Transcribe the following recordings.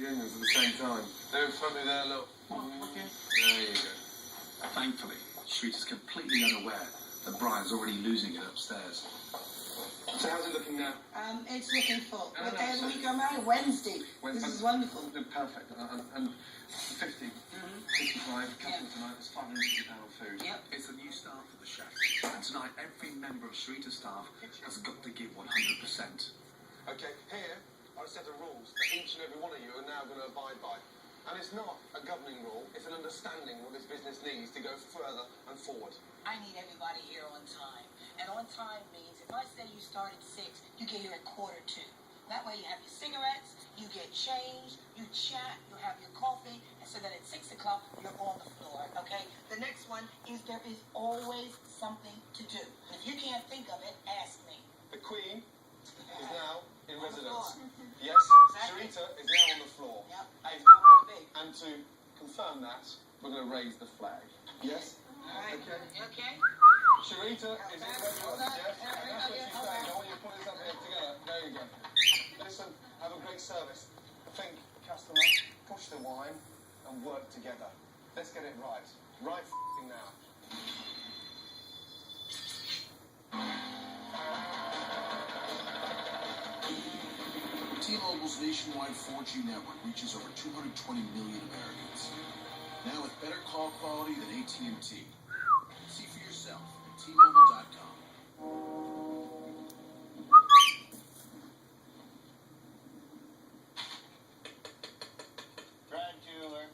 the onions at the same time. They're in front of there, look. Okay. There you go. Thankfully, Shrita is completely unaware that Brian's already losing it upstairs. So how's it looking now? It's looking full. No, What day of the so- week am I? Wednesday. This is wonderful. Perfect. And 50, 55, couple tonight, it's £550 food. Yep. It's the new staff of the chef, and tonight every member of Shrita's staff has got to give 100%. Okay, here are a set of rules that each and every one of you are now going to abide by. And it's not a governing rule, it's an understanding what this business needs to go further and forward. I need everybody here on time. And on time means if I say you start at 6, you get here at 1:45. That way you have your cigarettes, you get changed, you chat, you have your coffee, and so that at 6 o'clock you're on the floor, okay? The next one is there is always something to do. If you can't think of it, ask me. The Queen is now in On the residence. floor. Yes, Exactly. Shrita is now on the floor. Yep, it's going real big. And to confirm that, we're going to raise the flag. Yes? All right, Okay. you okay? Shrita is in residence. Hold on. Yes? And that's what she's saying. I want you to put this up here together. There you go. Listen, have a great service. Think, customer, push the wine, and work together. Let's get it right. Right f***ing now. T-Mobile's nationwide 4G network reaches over 220 million Americans. Now with better call quality than AT&T. See for yourself at T-Mobile.com. Brian Jeweler,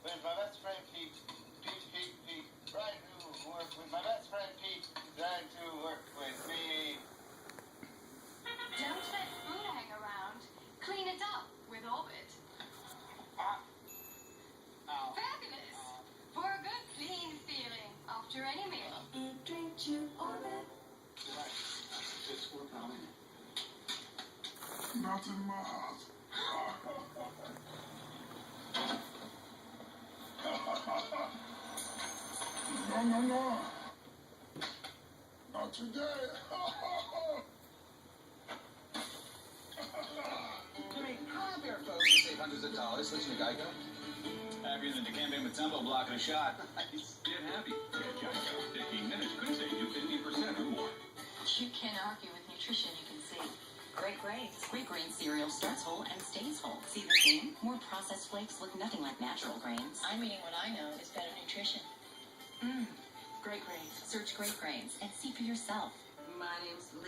with my best friend Pete. Pete. Brian to work with my best friend Pete. Brian to work with me. Don't let food hang around. Clean it up with Orbit. Ow. Fabulous! For a good clean feeling after any meal. Drink to Orbit. Just work on it. Nothing miles. No. Not today. Hi there, folks. Save hundreds of dollars. Listen to Geico. Happier than the campaign with Tempo blocking a shot. Get happy. Get Geico. 15 minutes could save you 50% or more. You can't argue with nutrition, you can see. Great Grains. Great Grains cereal starts whole and stays whole. See the theme? More processed flakes look nothing like natural grains. I'm eating what I know is better nutrition. Great Grains. Search Great Grains and see for yourself. My name's Lee.